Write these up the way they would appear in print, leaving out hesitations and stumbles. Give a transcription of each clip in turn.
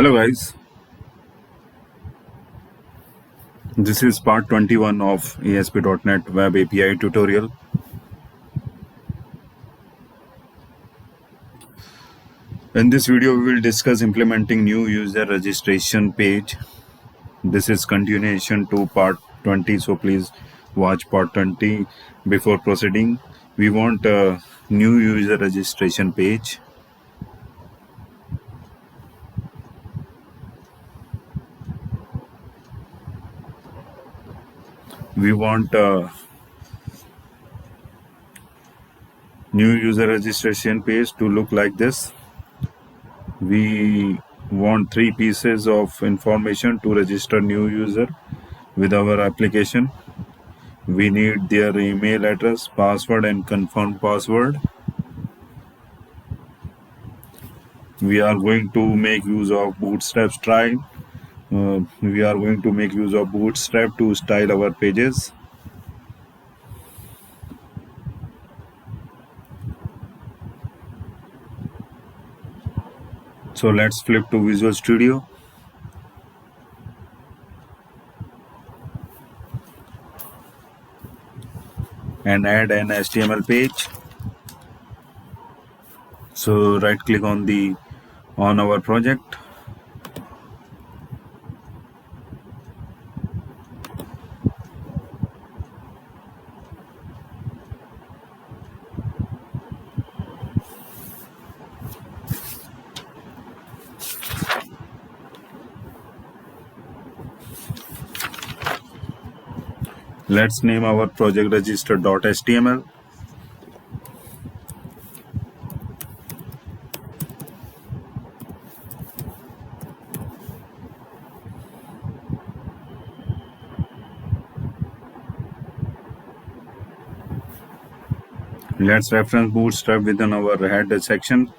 Hello guys, this is part 21 of ASP.NET Web API tutorial. In this video, we will discuss implementing new user registration page. This is continuation to part 20, so please watch part 20 before proceeding. We want a new user registration page. We want a new user registration page to look like this. We want 3 pieces of information to register new user with our application. We need their email address, password, and confirmed password. We are going to make use of Bootstrap style. We are going to make use of Bootstrap to style our pages. So let's flip to Visual Studio. And add an HTML page. So right click on our project. Let's name our project register.html. Let's reference Bootstrap within our head section.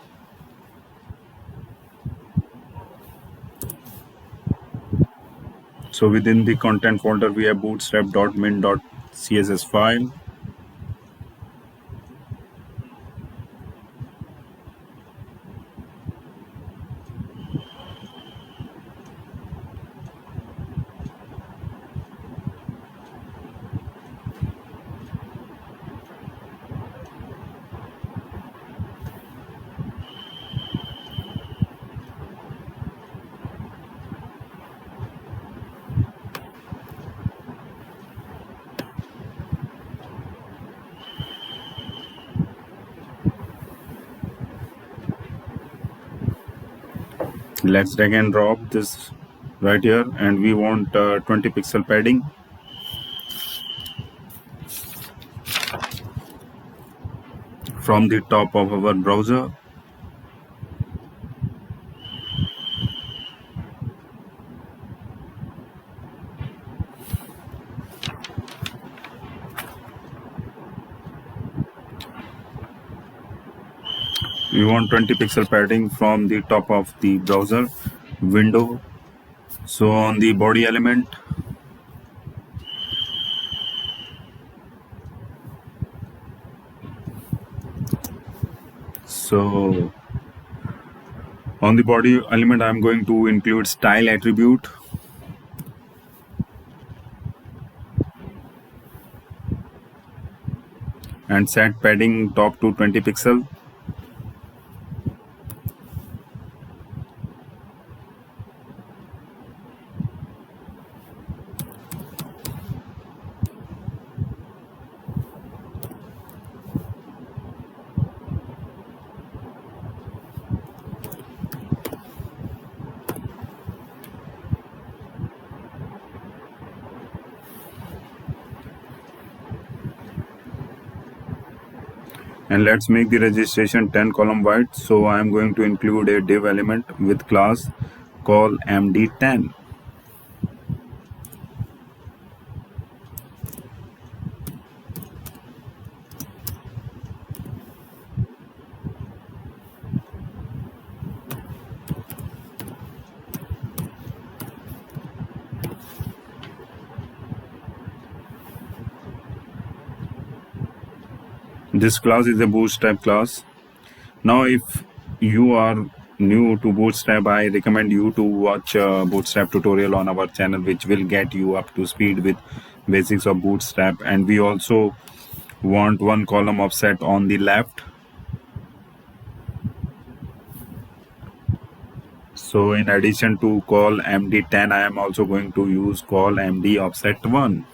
So within the content folder, we have bootstrap.min.css file. Let's drag and drop this right here, and we want 20 pixel padding. From the top of our browser. We want 20 pixel padding from the top of the browser window. So on the body element, I'm going to include style attribute. And set padding top to 20 pixel. And let's make the registration 10 column wide. So I am going to include a div element with class call md10. This class is a Bootstrap class. Now if you are new to Bootstrap, I recommend you to watch Bootstrap tutorial on our channel, which will get you up to speed with basics of Bootstrap. And we also want one column offset on the left. So in addition to col MD10, I am also going to use col MD offset 1.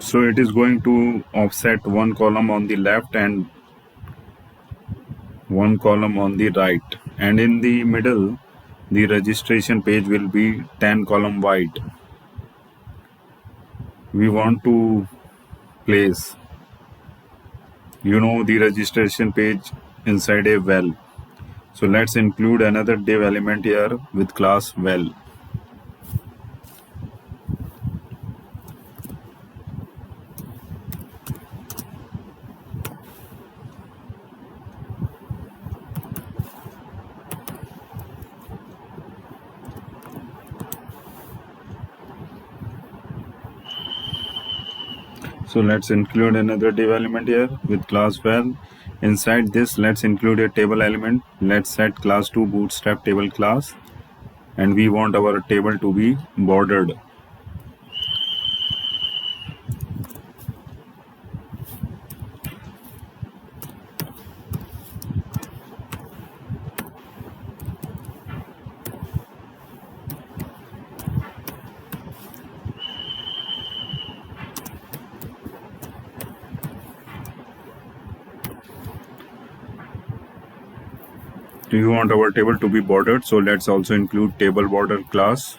So it is going to offset one column on the left and one column on the right. And in the middle, the registration page will be 10 column wide. We want to place, the registration page inside a well. So let's include another div element here with class well. So let's include another div element here with class well. Inside this, let's include a table element. Let's set class to bootstrap table class, and we want our table to be bordered. We want our table to be bordered, so let's also include table border class.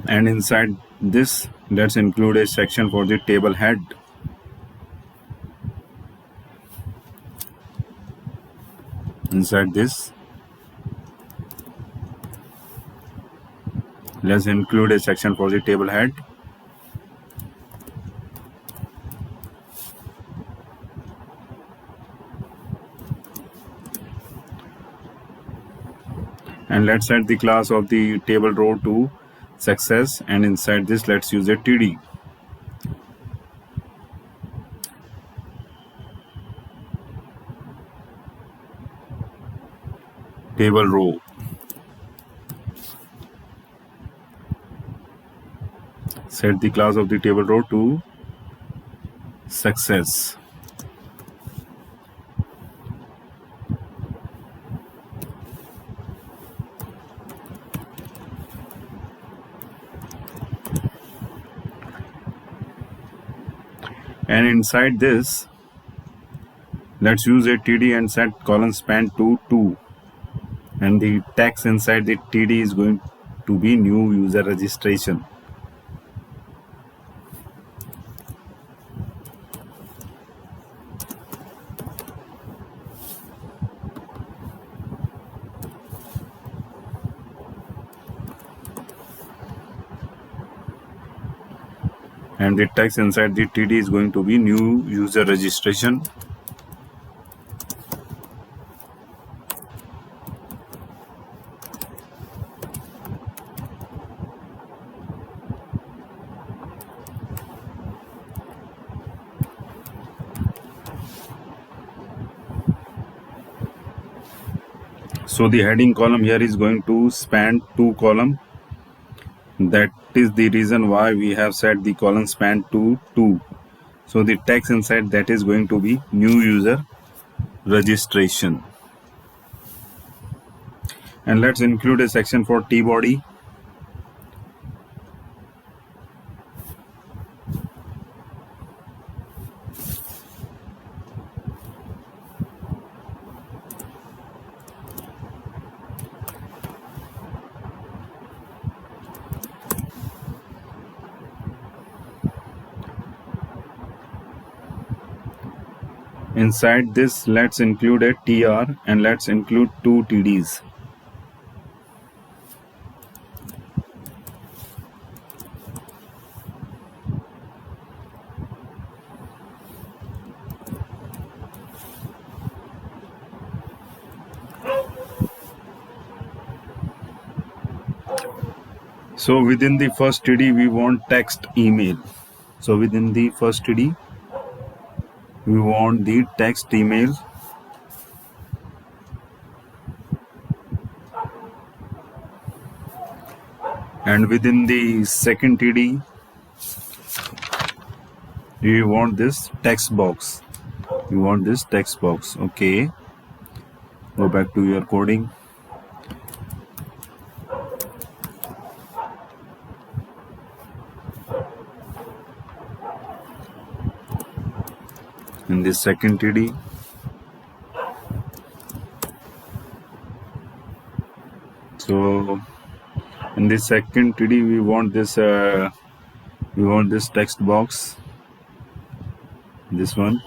And inside this, let's include a section for the table head. Inside this, let's include a section for the table head. And let's set the class of the table row to success, and inside this, let's use a TD. Table row. Set the class of the table row to success. And inside this, let's use a TD and set column span to 2. And the text inside the TD is going to be new user registration. And the text inside the TD is going to be new user registration. So the heading column here is going to span 2 columns. That is the reason why we have set the column span to 2. So the text inside that is going to be new user registration. And let's include a section for T-body. Inside this, let's include a TR and let's include 2 TDs. So within the first TD, we want text email. So within the first TD, we want the text email. And within the second TD, we want this text box. We want this text box. Okay. Go back to your coding. In the second TD, so in the second TD, we want this text box, this one,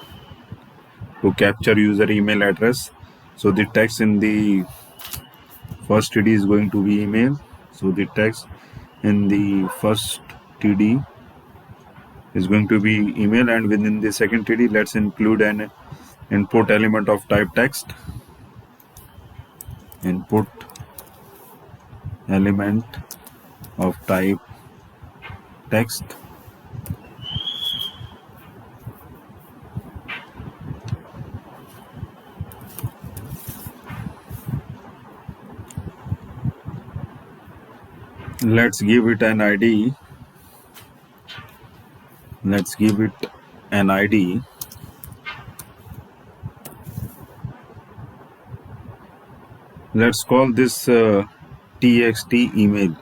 to capture user email address. So the text in the first TD is going to be email. So the text in the first TD is going to be email, and within the second TD, let's include an input element of type text. Input element of type text. Let's give it an ID. Let's give it an ID. Let's call this txt email.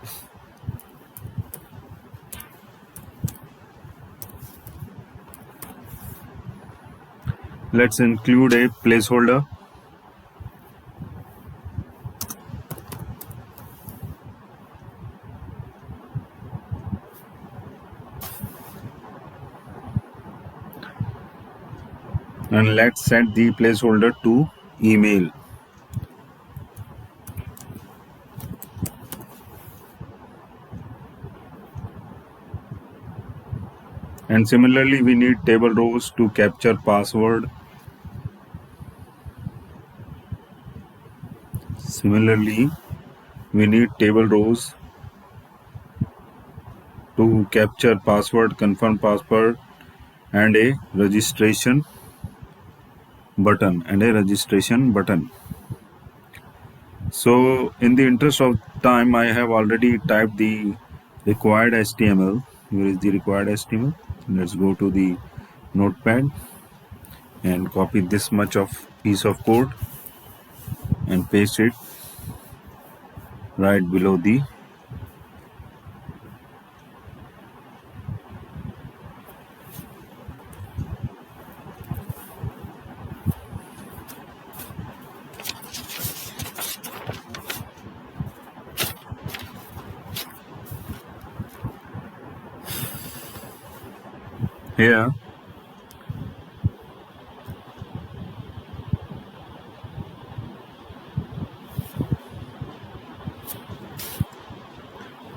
Let's include a placeholder. And let's set the placeholder to email. And similarly, we need table rows to capture password. Similarly, we need table rows to capture password, confirm password, and a registration button. So in the interest of time, I have already typed the required HTML. Where is the required HTML? Let's go to the notepad and copy this much of piece of code and paste it right below the here.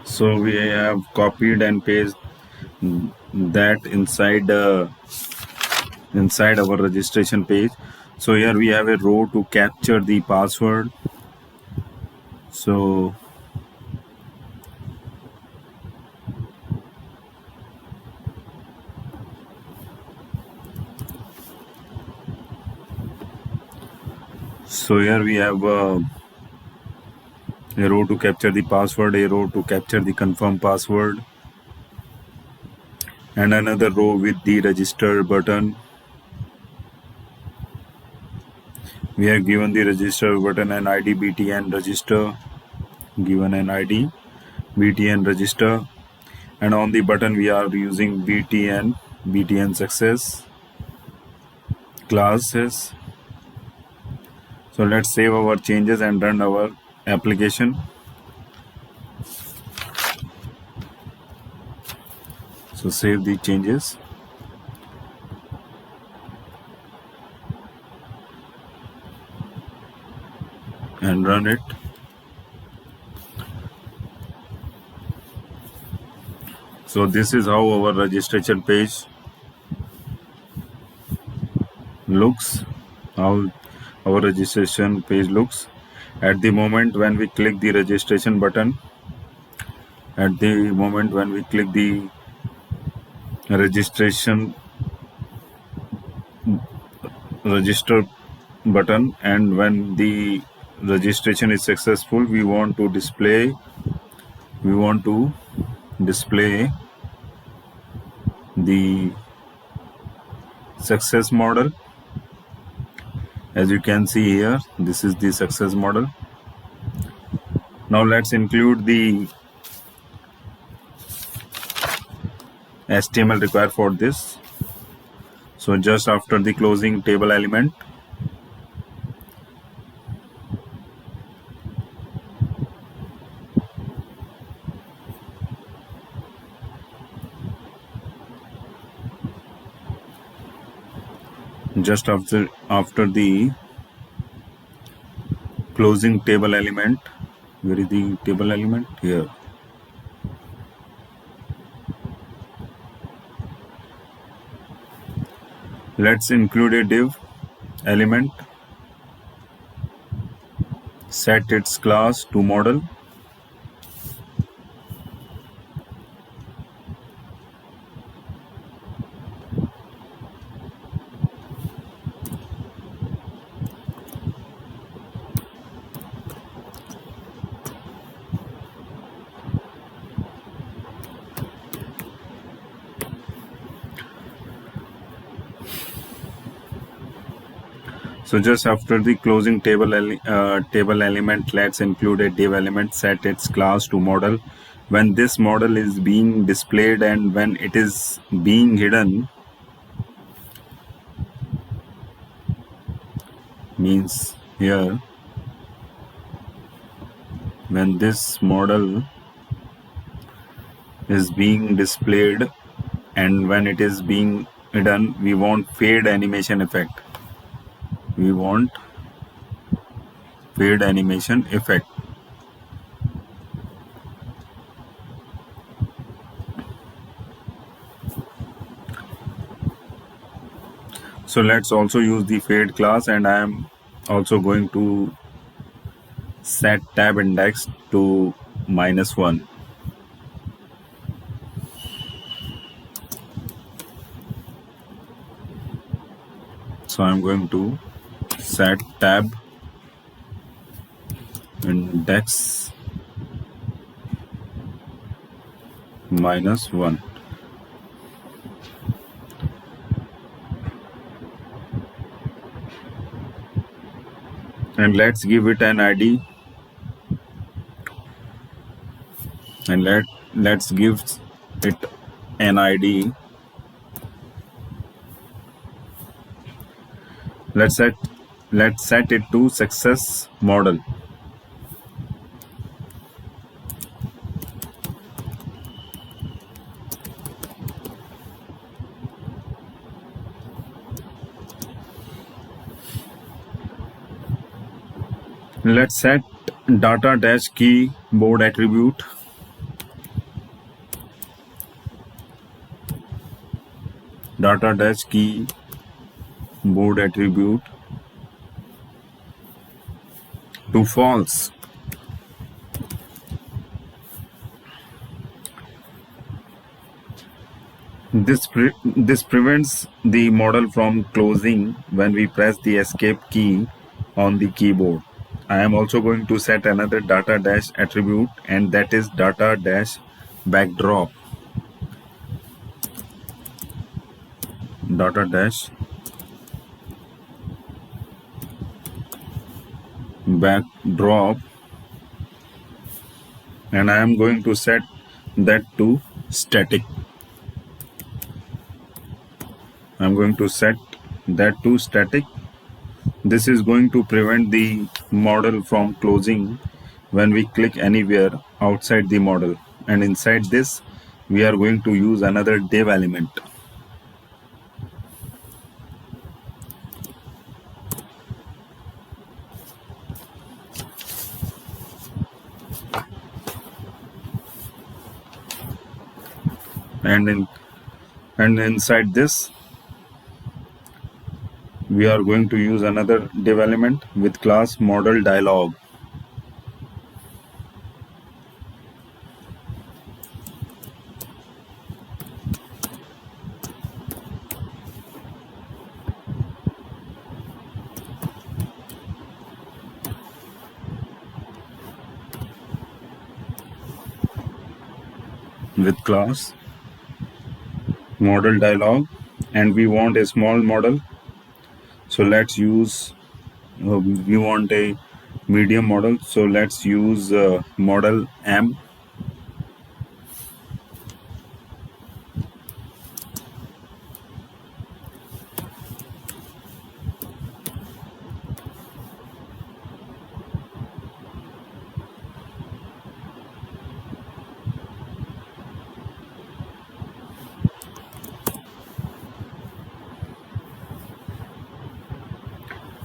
So we have copied and pasted that inside our registration page. So here we have a row to capture the password. So here we have a row to capture the password, a row to capture the confirm password, and another row with the register button. We have given the register button an ID btn register, given an ID btn register, and on the button we are using btn success classes. So let's save our changes and run our application. So save the changes. and run it. So this is how our registration page looks, how our registration page looks. At the moment when we click the registration button, registration register button, and when the registration is successful, we want to display the success model. As you can see here, this is the success model. Now let's include the HTML required for this. So just after the closing table element, just after the closing table element, where is the table element? Here. Let's include a div element, set its class to model. So just after the closing table element, let's include a div element, set its class to model. When this model is being displayed and when it is being hidden, means here when this model is being displayed and when it is being hidden, we want fade animation effect. So let's also use the fade class, and I am also going to set tab index to -1. So I'm going to set tab index -1. And let's give it an ID, and let's give it an ID. Let's set it to success model. Let's set data-keyboard attribute. Data-keyboard attribute to false. This prevents the model from closing when we press the escape key on the keyboard. I am also going to set another data-attribute, and that is data-backdrop. Data-backdrop, and I am going to set that to static. This is going to prevent the model from closing when we click anywhere outside the model. And inside this, we are going to use another div element. and in and inside this we are going to use another div element with class model dialog. With class model dialog, and we want a small model, so let's use we want a medium model, so let's use model M.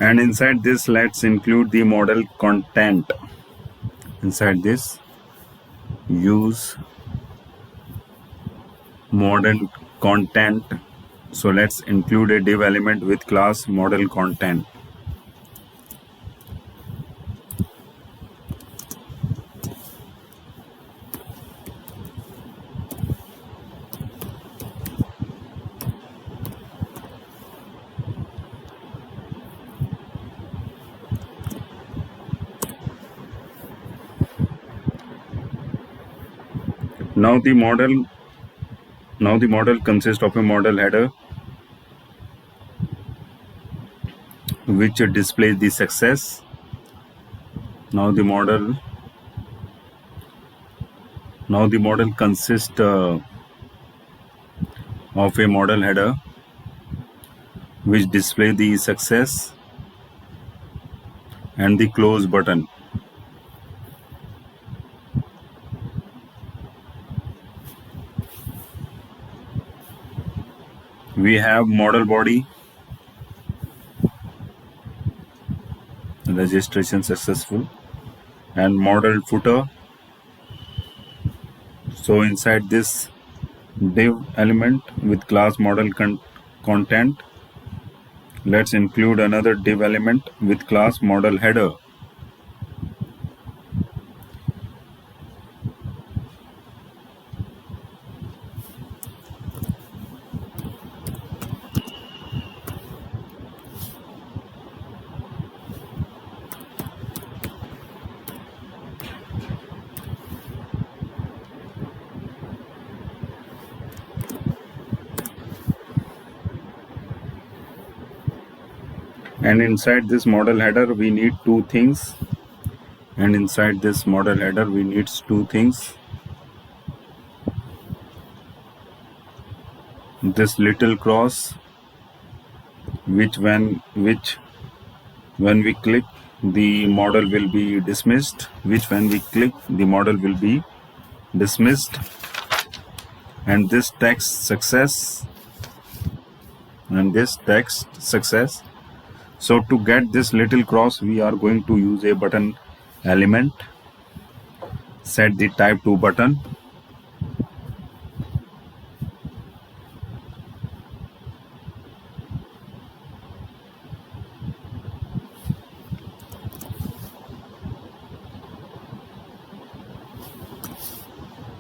And inside this, let's include the model content. Inside this, use model content. So let's include a div element with class model content. Now the model consists of a model header which displays the success. Now the model consists of a model header which displays the success and the close button. We have model body, registration successful, and model footer. So inside this div element with class model content, let's include another div element with class model header. And inside this model header we need two things. This little cross, which when we click, the model will be dismissed, and this text success, So to get this little cross, we are going to use a button element. Set the type to button.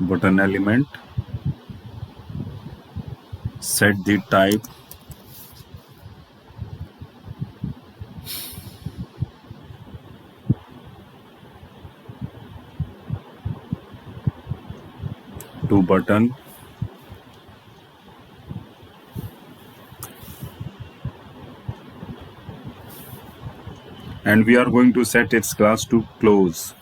Button element. Set the type to button. And we are going to set its class to close.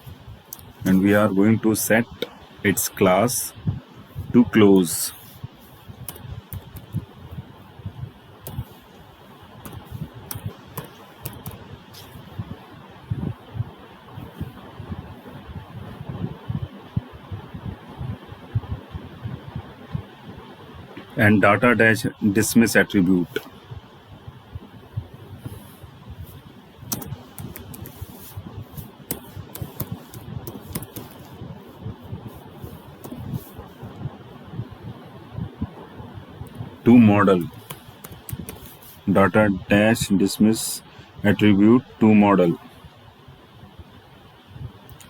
And data dash dismiss attribute. model. Data dash dismiss attribute to model,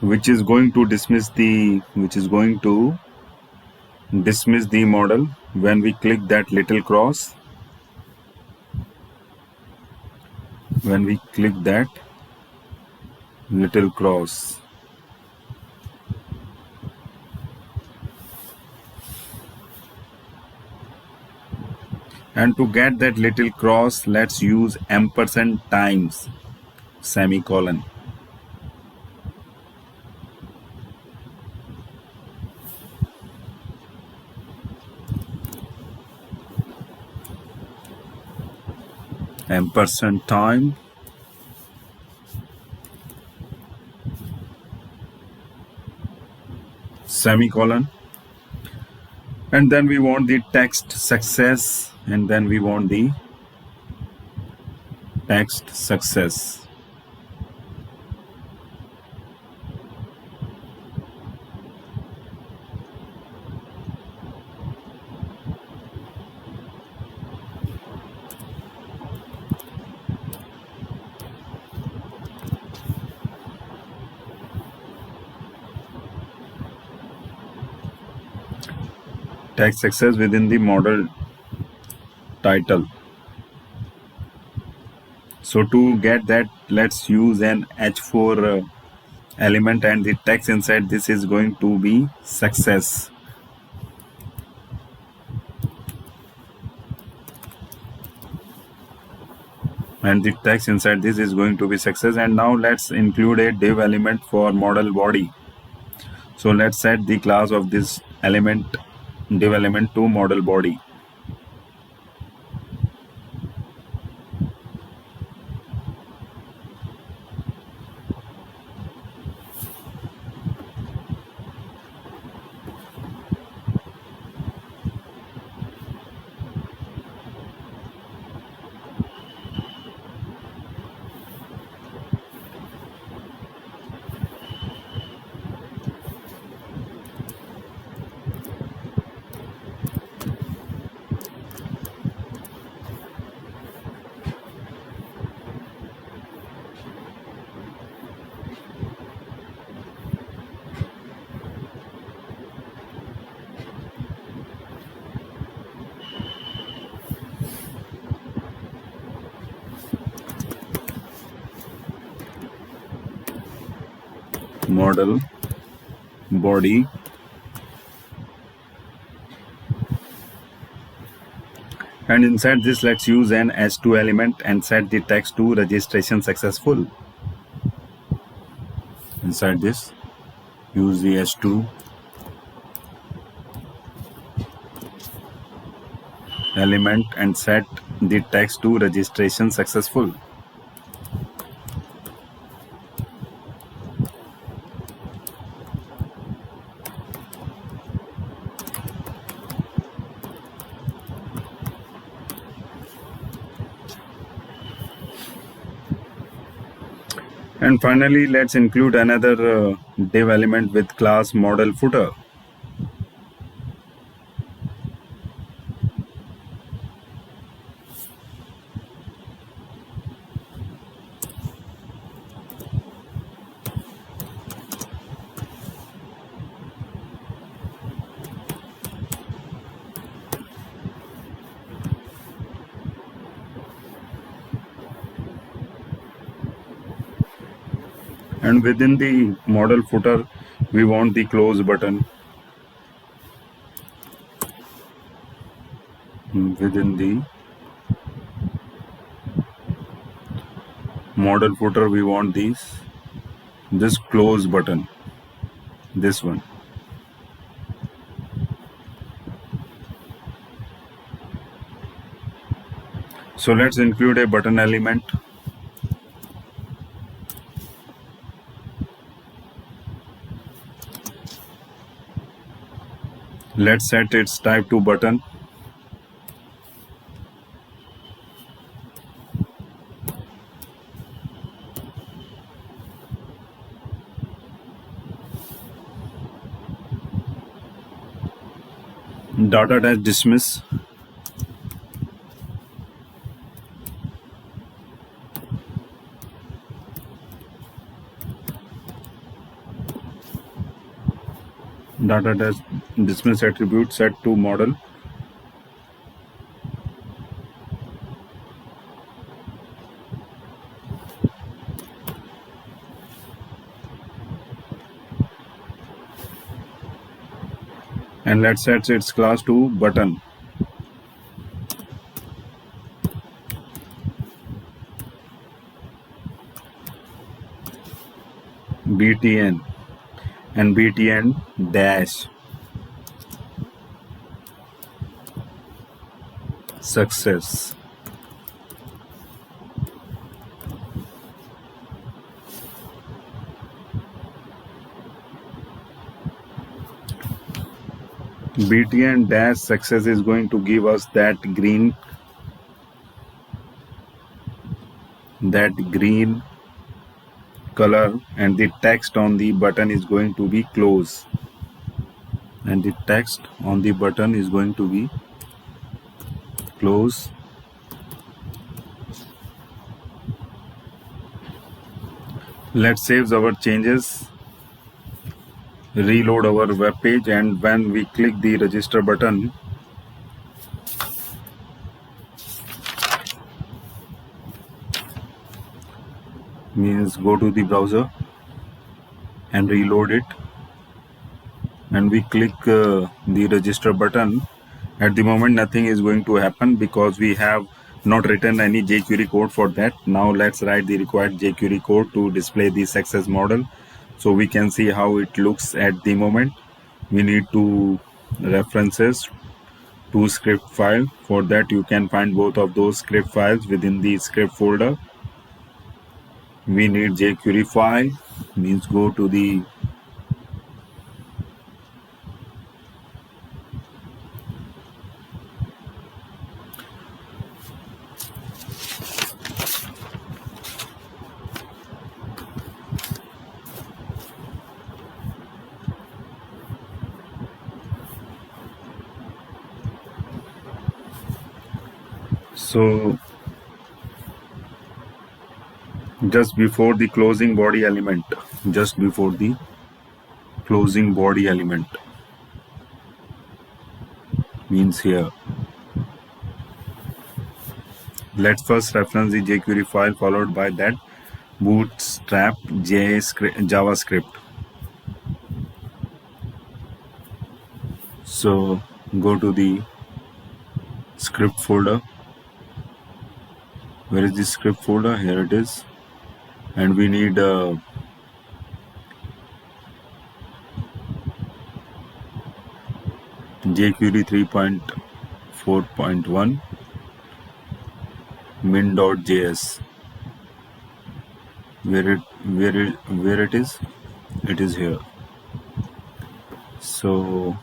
which is going to dismiss the model when we click that little cross. When we click that little cross, and to get that little cross, let's use ampersand times semicolon. Ampersand time semicolon, and then we want the text success, and then we want the text success. Text success within the model title. So to get that, let's use an H4 element, and the text inside this is going to be success. And the text inside this is going to be success. And now let's include a div element for model body. So let's set the class of this element, div element, to model body. Model body, and inside this let's use an H2 element and set the text to registration successful. Inside this, use the H2 element and set the text to registration successful. And finally, let's include another div element with class model footer. And within the model footer, we want the close button. Within the model footer, we want this close button, this one. So let's include a button element. Let's set its type to button. Data dash dismiss data dash dismiss attribute set to model. And let's set its class to button. btn and btn dash success. btn dash success is going to give us that green color, and the text on the button is going to be close, and the text on the button is going to be close. Let's save our changes, reload our web page, and when we click the register button, means go to the browser and reload it, and we click the register button. At the moment nothing is going to happen because we have not written any jQuery code for that. Now let's write the required jQuery code to display the success model so we can see how it looks at the moment. We need to references to script file. For that you can find both of those script files within the script folder. We need jQuery file, means go to the so just before the closing body element, means here. Let's first reference the jQuery file, followed by that bootstrap JavaScript. So go to the script folder. Where is the script folder? Here it is. And we need jQuery 3.4.1 min.js. Where it is? It is here. So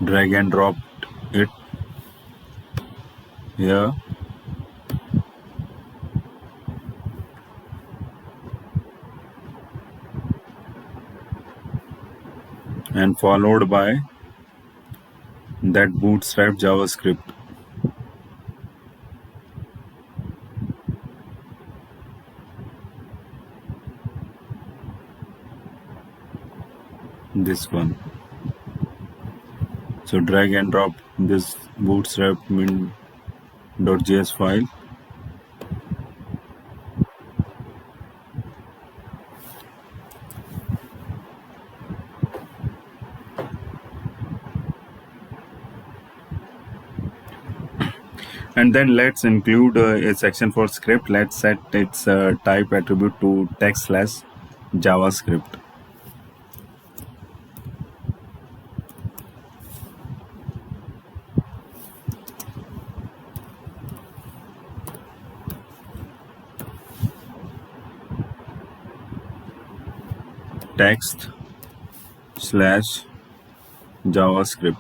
drag and drop it here. And followed by that bootstrap JavaScript. This one. So drag and drop this bootstrap min.js file. And then let's include a section for script. Let's set its type attribute to text/JavaScript. Text/JavaScript.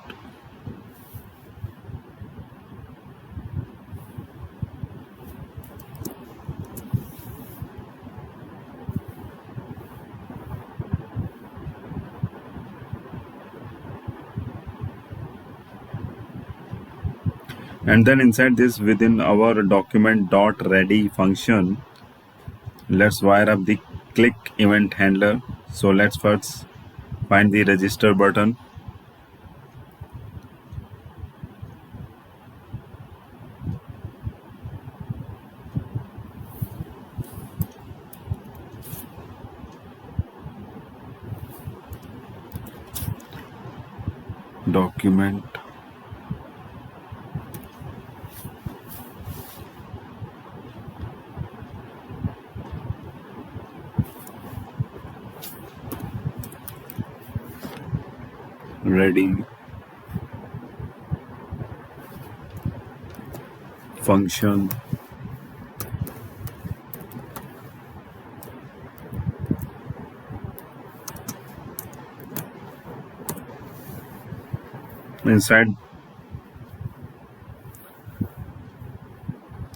And then inside this, within our document.ready function, let's wire up the click event handler. So let's first find the register button. Document, ready, function, inside.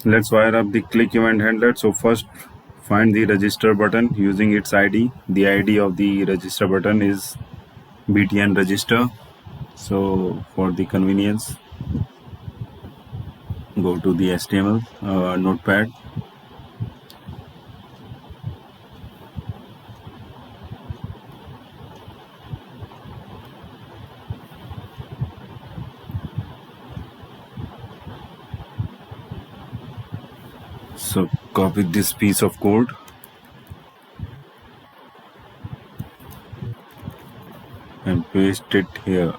Let's wire up the click event handler. So first find the register button using its ID. The ID of the register button is btn register. So for the convenience, go to the HTML notepad. So copy this piece of code and paste it here.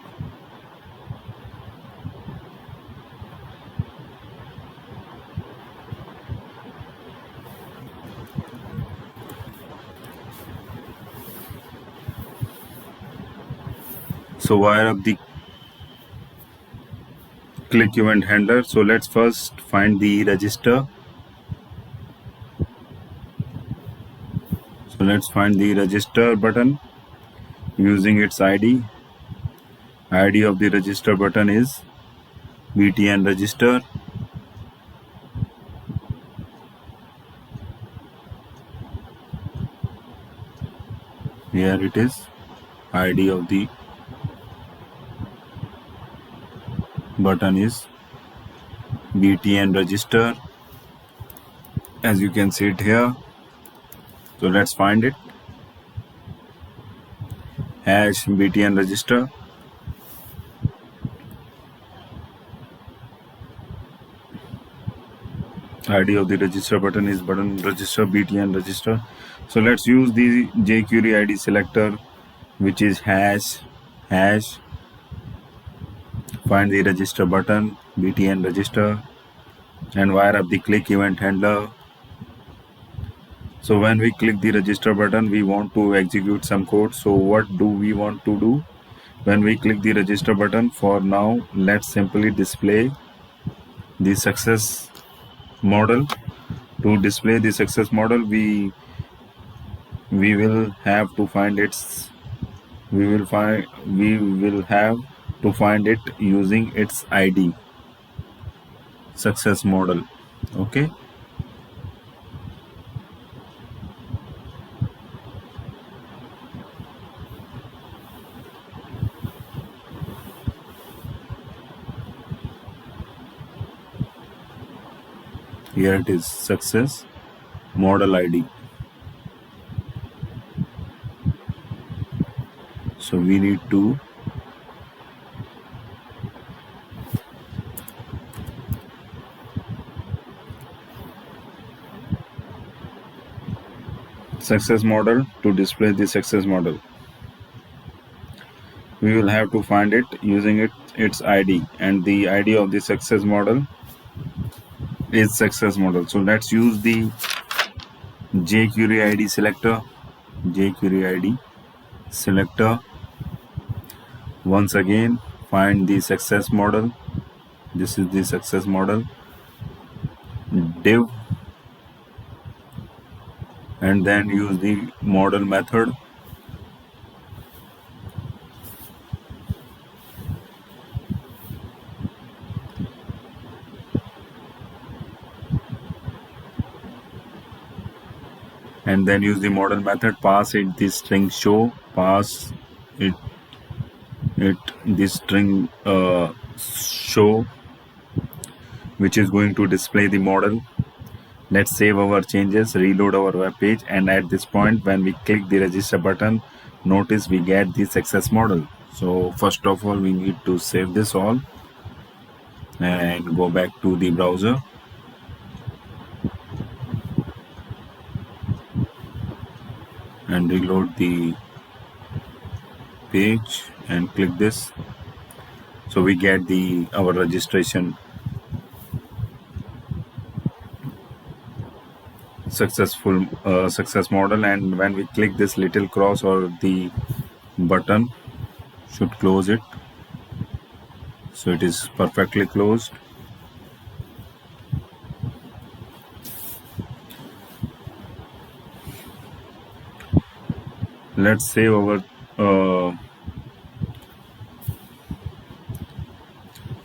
So wire up the click event handler. So let's first find the register. So let's find the register button using its ID. ID of the register button is btn register. Here it is. ID of the button is btn register, as you can see it here. So let's find it. Hash btn register. ID of the register button is button register btn register. So let's use the jQuery ID selector, which is hash. Find the register button btn register and wire up the click event handler. So when we click the register button, we want to execute some code. So what do we want to do when we click the register button? For now, let's simply display the success model. To display the success model, we will have to find its using its ID, success model. Okay. Here it is, success model ID. So we need to success model. To display the success model, we will have to find it using its ID, and the ID of the success model is success model. So let's use the jQuery ID selector. Once again, find the success model. This is the success model. Div, and then use the model method. And then use the model method, pass it the string show, pass it the string show, which is going to display the model. Let's save our changes, reload our web page, and at this point when we click the register button, notice we get the success model. So first of all, we need to save this all and go back to the browser. And reload the page and click this. So we get our registration successful success model, and when we click this little cross or the button, should close it. So it is perfectly closed. Let's save our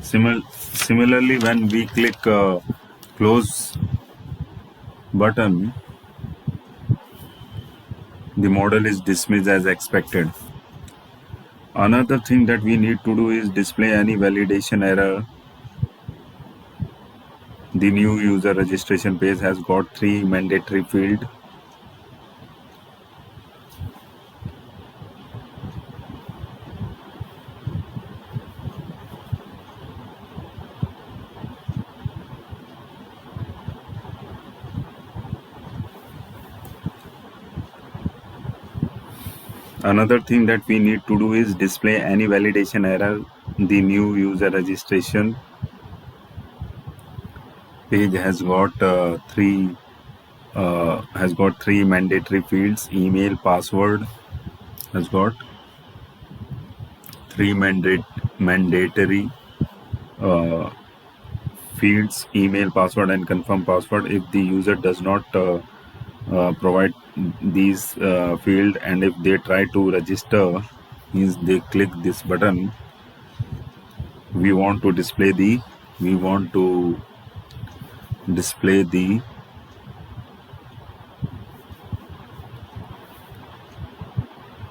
similarly, when we click close button, the model is dismissed as expected. Another thing that we need to do is display any validation error. The new user registration page has got 3 mandatory fields. Another thing that we need to do is display any validation error. The new user registration page has got three mandatory fields. Email, password has got 3 mandatory fields: email, password, and confirm password. If the user does not provide these field, and if they try to register, means they click this button, we want to display the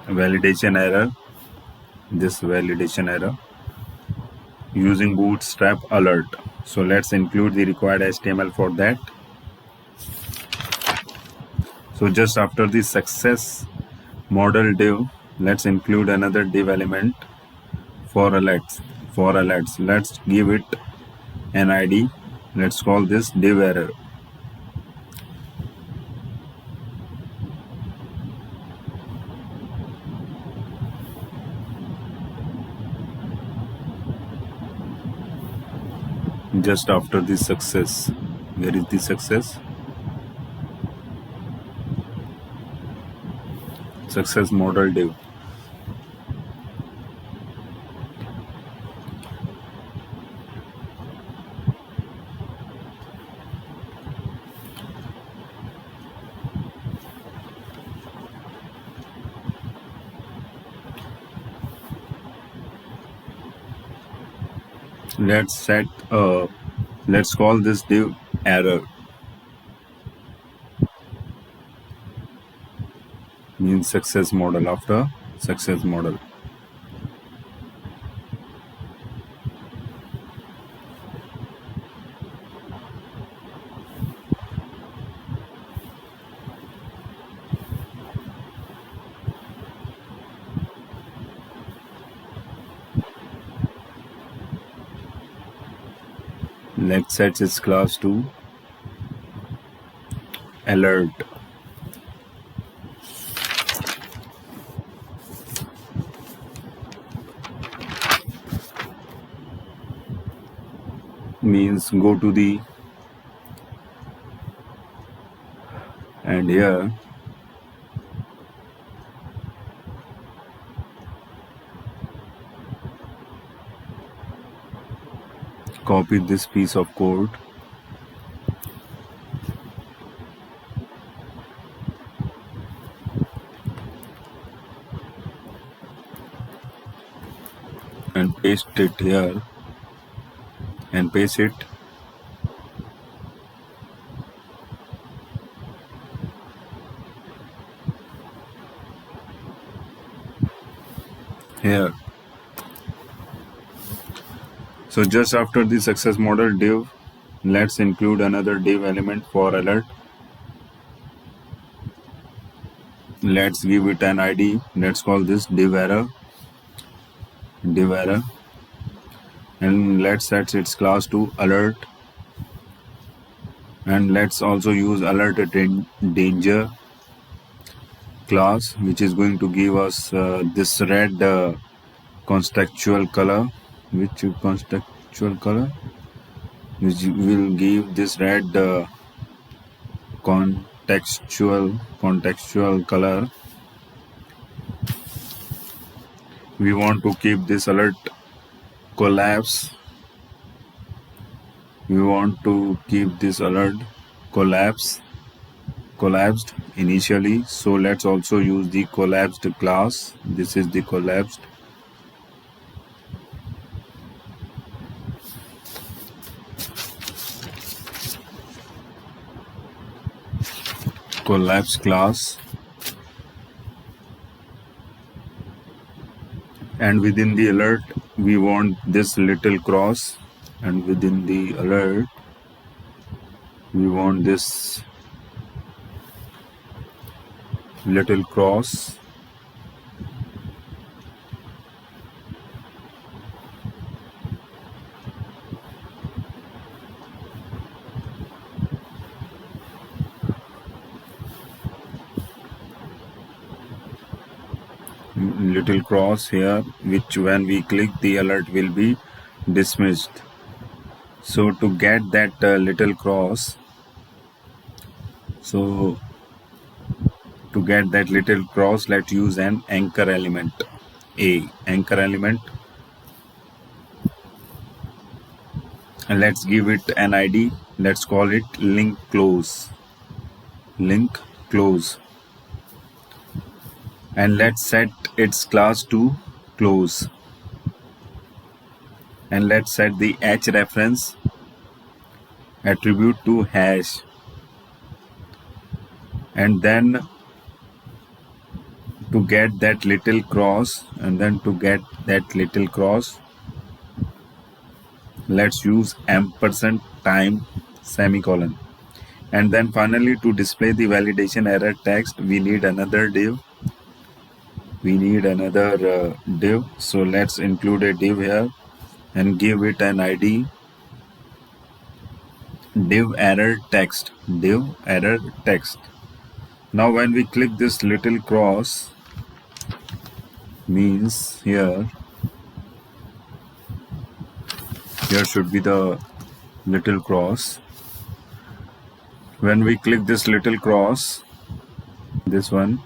validation error, this validation error using Bootstrap alert. So let's include the required HTML for that. So just after the success model div, let's include another div element for alerts. Let's give it an ID. Let's call this div error. Just after the success, where is the success? Success model div. Let's call this div error, means success model. After success model, let's set its class to alert. Means go to the, and here copy this piece of code and paste it here and paste it here. So just after the success model div, Let's include another div element for alert. Let's give it an ID. Let's call this div error, and let's set its class to alert. And let's also use alert danger class, which is going to give us this red contextual color, which will give this red contextual color. We want to keep this alert collapse. We want to keep this alert collapsed initially. So let's also use the collapsed class. This is the collapsed. Class, and within the alert we want this little cross, and within the alert we want this little cross. Little cross here, which when we click the alert will be dismissed. So to get that little cross, let's use an anchor element, and let's give it an ID. Let's call it link close, and let's set its class to close, and let's set the href attribute to hash, and then to get that little cross, let's use ampersand time semicolon. And then finally, to display the validation error text, we need another div. So let's include a div here and give it an ID, div error text. Now when we click this little cross, means here should be the little cross. When we click this little cross, this one,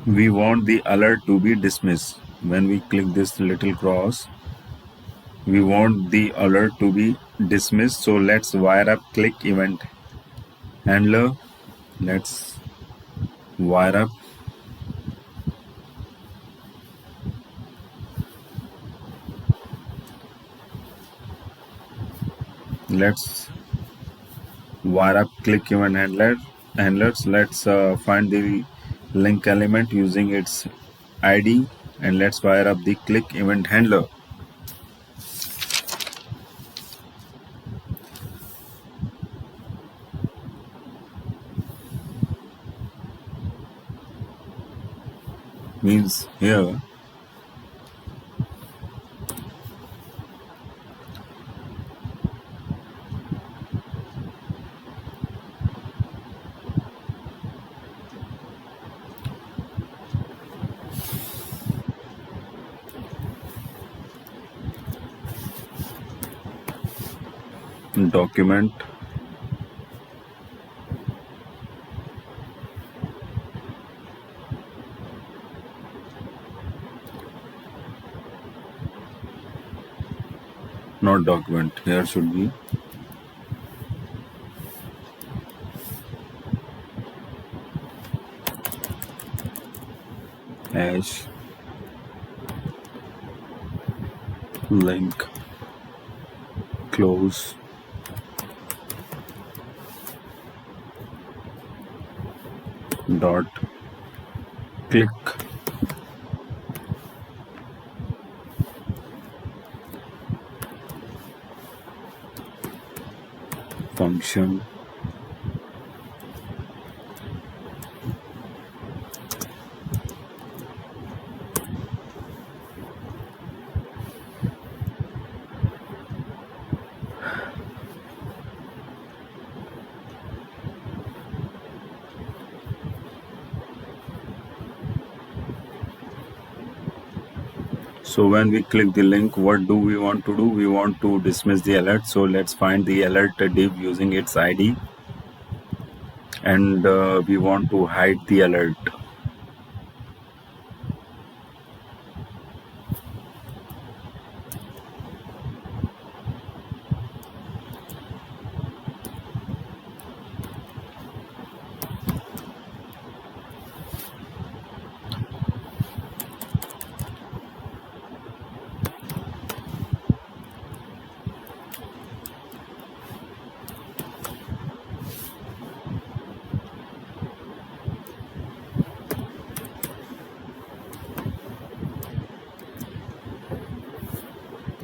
we want the alert to be dismissed. When we click this little cross, we want the alert to be dismissed. So let's wire up click event handler. Let's wire up. Let's wire up click event handlers. Let's find the link element using its ID, and let's wire up the click event handler. Means here document not document, here should be hash link close dot click action. So when we click the link, what do we want to do? We want to dismiss the alert. So let's find the alert div using its ID, and we want to hide the alert.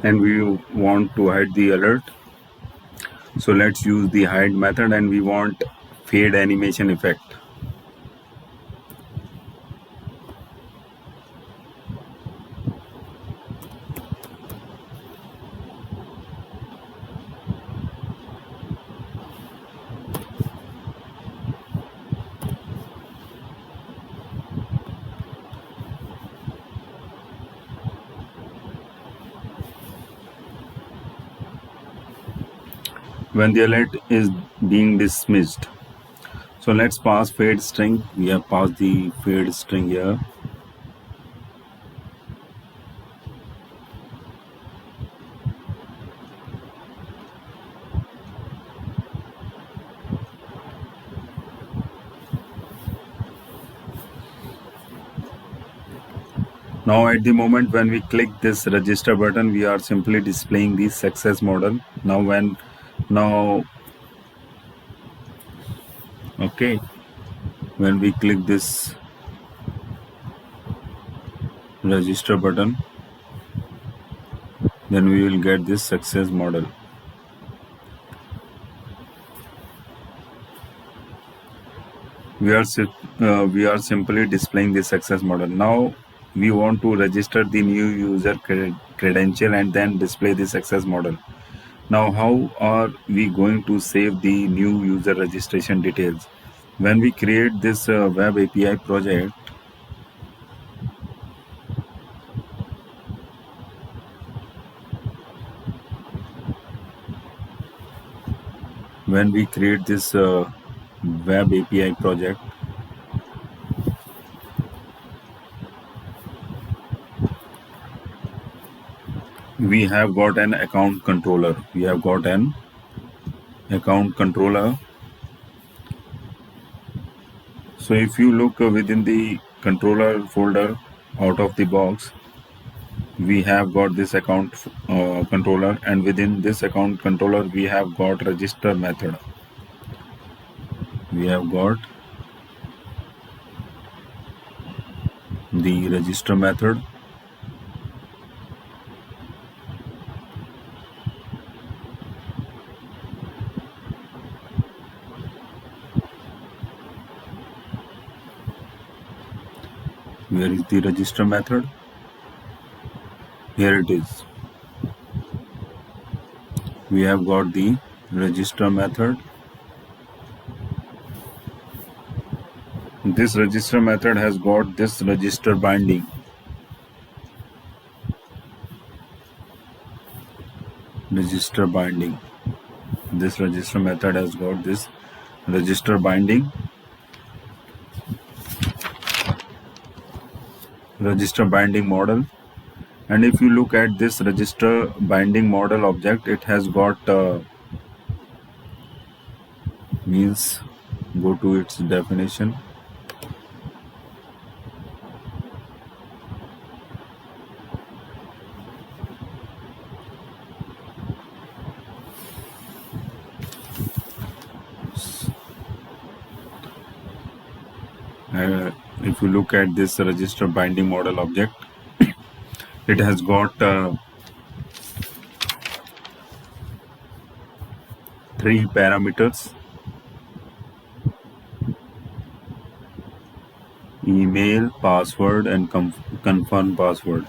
And we want to hide the alert. So let's use the hide method, and we want fade animation effect. When the alert is being dismissed, so let's pass fade string. We have passed the fade string here. Now at the moment when we click this register button, we are simply displaying the success model. Okay, when we click this register button, then we will get this success model. We are simply displaying the success model. Now we want to register the new user credential and then display the success model. Now how are we going to save the new user registration details? When we create this web API project, web API project, we have got an account controller. So if you look within the controller folder out of the box, we have got this account controller, and within this account controller we have got register method. We have got the register method. Where is the register method? Here it is. We have got the register method. This register method has got this register binding. This register method has got this register binding. Register binding model. And if you look at this register binding model object, it has got go to its definition. If you look at this register binding model object, it has got three parameters: email, password, and confirm password.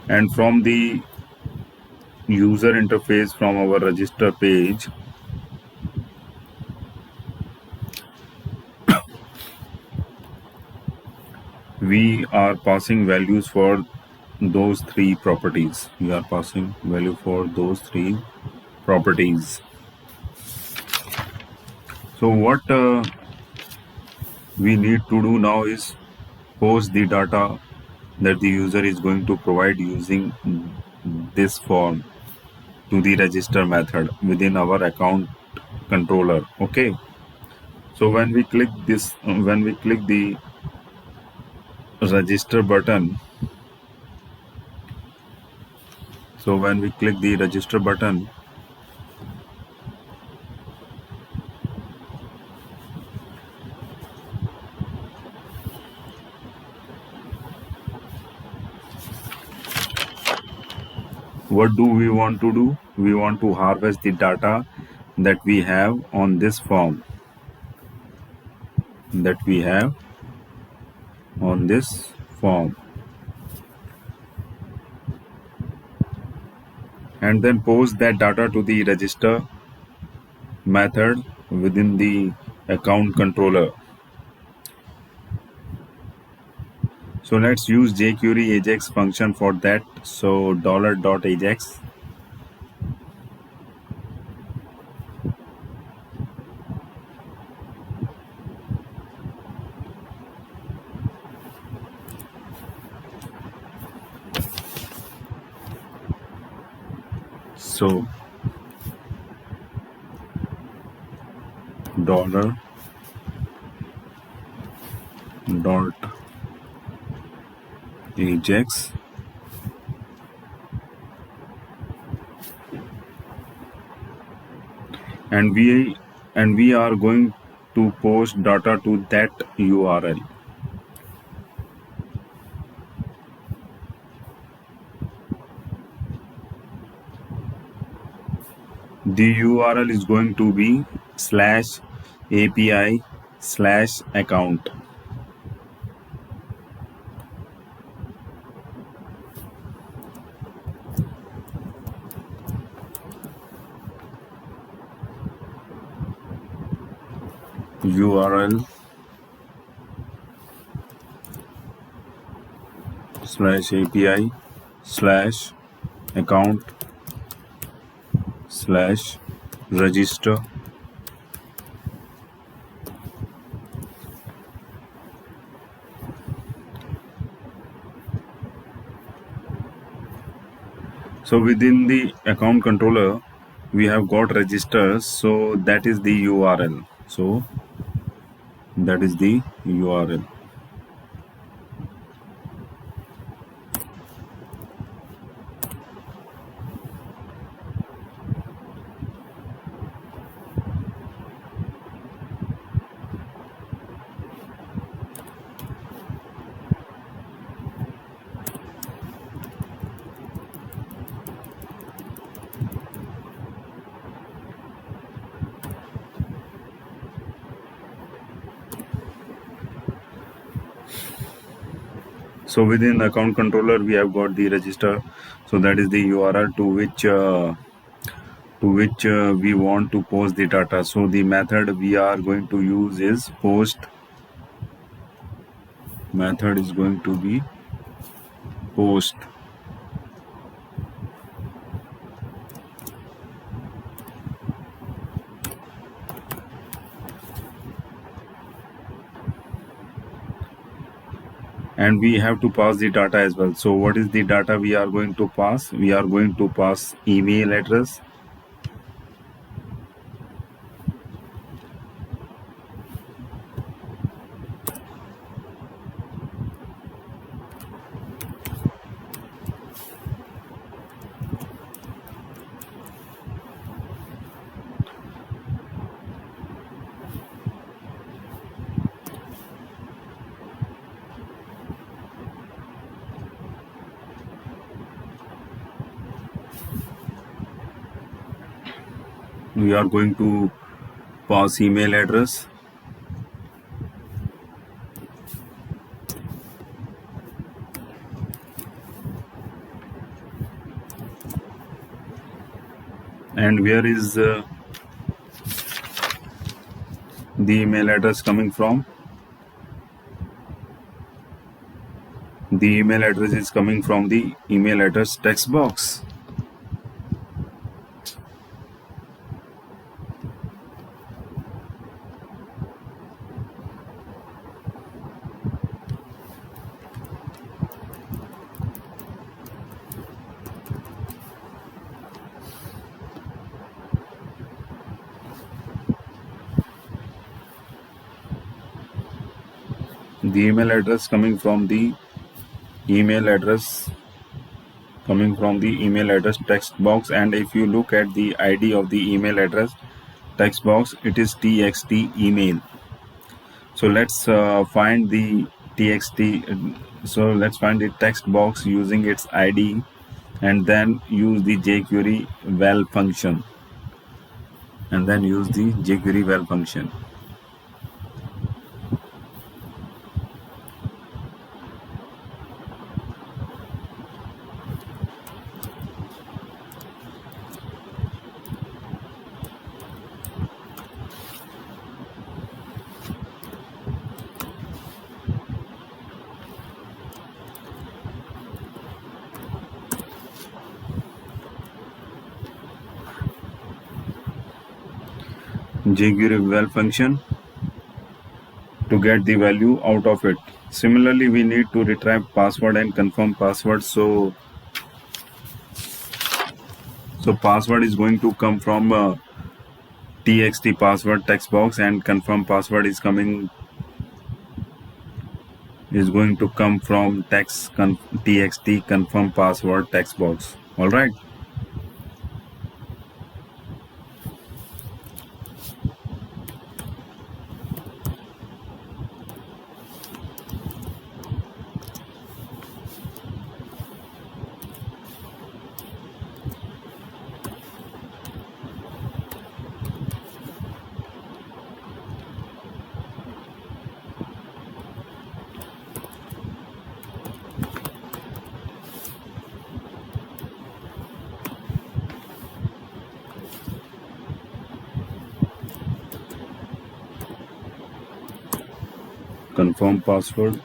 And from the user interface from our register page, we are passing values for those three properties. We are passing value for those three properties. So what we need to do now is post the data that the user is going to provide using this form to the register method within our account controller. Okay, so when we click this, when we click the register button, what do we want to do? We want to harvest the data that we have on this form, and then post that data to the register method within the account controller. So let's use jQuery Ajax function for that. So $.ajax. So dollar dot Ajax, and we are going to post data to that URL. The URL is going to be /API/account. URL /API/account/register. So within the account controller, we have got registers. So that is the URL. So that is the URL. So within the account controller, we have got the register. So that is the URL to which we want to post the data. So the method we are going to use is post. Method is going to be post. And we have to pass the data as well. So what is the data we are going to pass? We are going to pass email address, We are going to pass email address. And where is the email address coming from? The email address is coming from the email address text box. The email address coming from the email address text box, and if you look at the ID of the email address text box, it is txt email. So let's find the let's find the text box using its ID and then use the jQuery val function. jQuery val function to get the value out of it. Similarly, we need to retrieve password and confirm password. So password is going to come from txt password text box, and confirm password is going to come from txt confirm password text box. All right. Confirm password.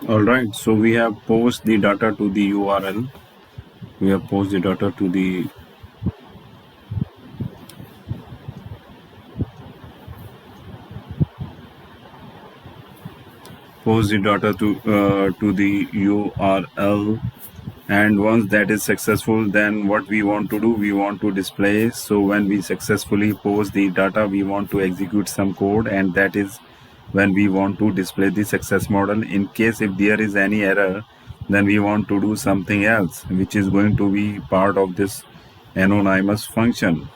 All right, so we have posted the data to the URL. We have posted the data to the URL, and once that is successful, then what we want to do, we want to display. So when we successfully post the data, we want to execute some code, and that is when we want to display the success model. In case if there is any error, then we want to do something else, which is going to be part of this anonymous function.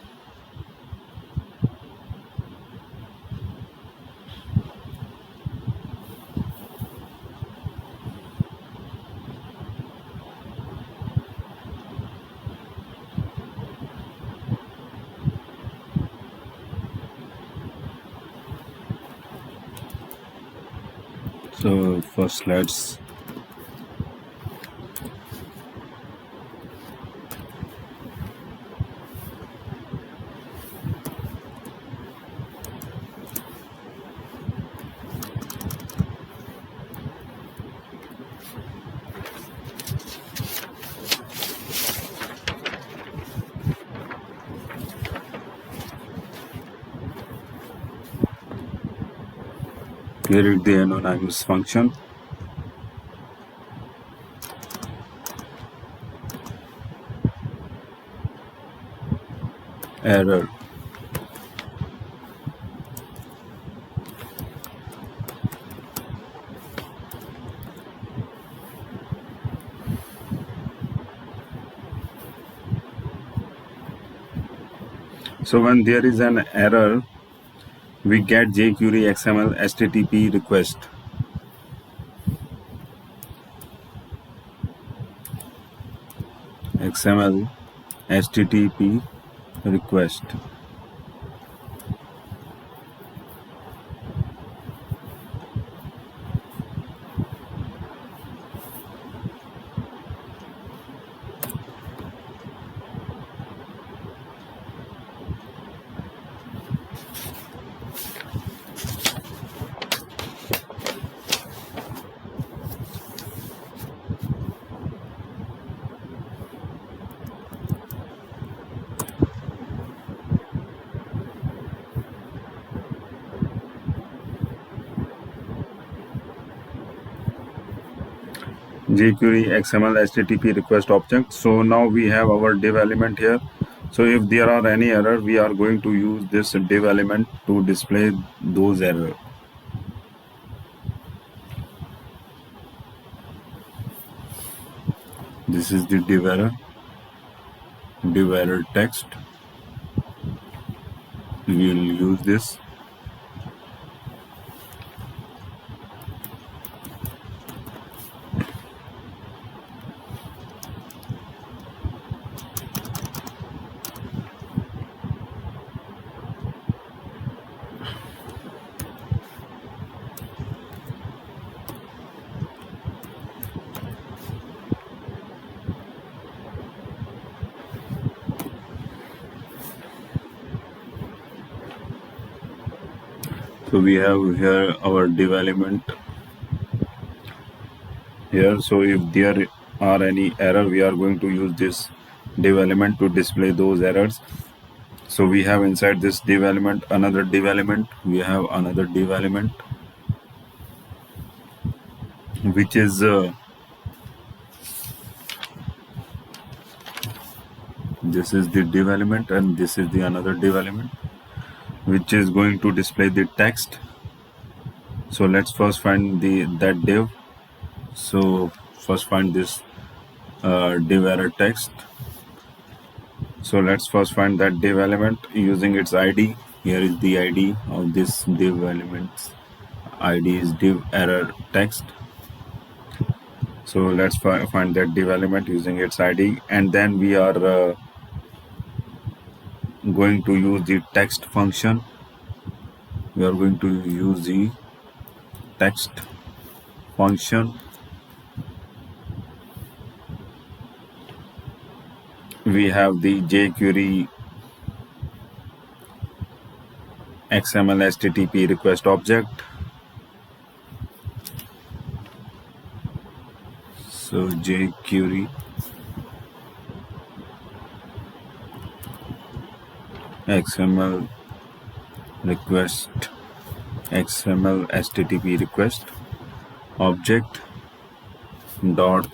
So first let's Here is the anonymous function. Error. So when there is an error, we get jQuery XML HTTP request. XML HTTP request. jQuery XML HTTP request object. So now we have our div element here. So if there are any error, we are going to use this div element to display those error. This is the div error text. We will use this. So we have here our div element here. So if there are any error, we are going to use this div element to display those errors. So we have inside this div element another div element. We have another div element, which is this is the div element, and this is the another div element, which is going to display the text. So let's first find that div. So first find this div error text. So let's first find that div element using its ID. Here is the ID of this div element's ID is div error text. So let's find that div element using its ID, and then we are going to use the text function. We are going to use the text function. We have the jQuery XML HTTP request object. So jQuery XML request XML HTTP request object dot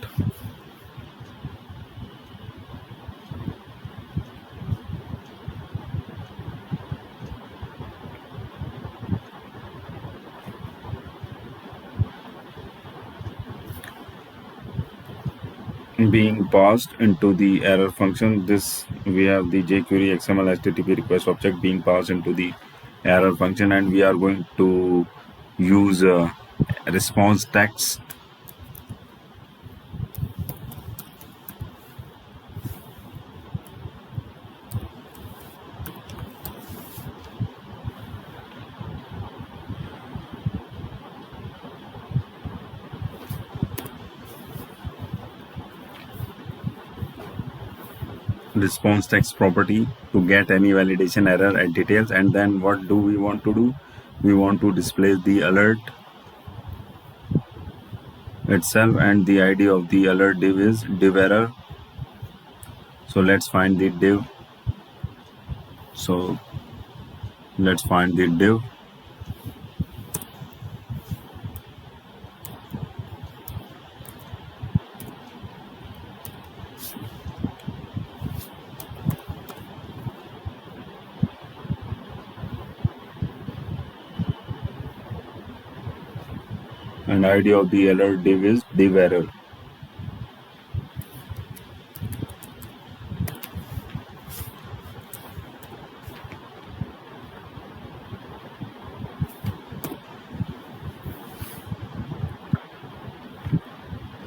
being passed into the error function. This we have the jQuery XML HTTP request object being passed into the error function, and we are going to use response text. Response text property to get any validation error at details. And then what do we want to do? We want to display the alert itself, and the ID of the alert div is div error. So let's find the div. So let's find the div. and ID of the alert div is div error.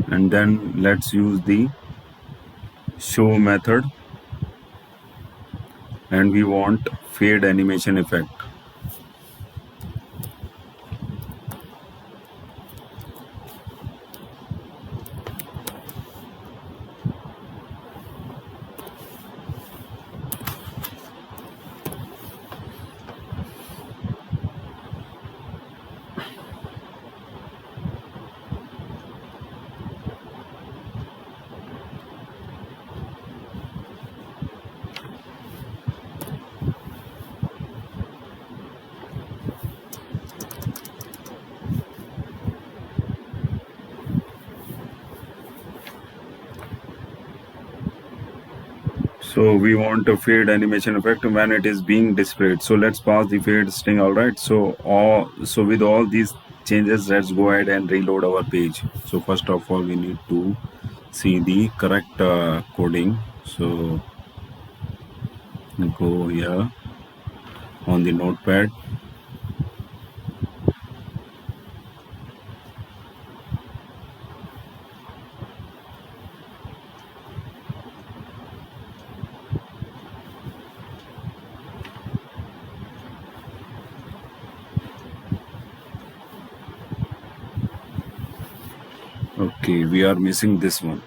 And then let's use the show method, and we want fade animation effect. So we want a fade animation effect when it is being displayed. So let's pass the fade string. All right. So with all these changes, let's go ahead and reload our page. So first of all, we need to see the correct coding. So go here on the notepad. Okay, we are missing this one.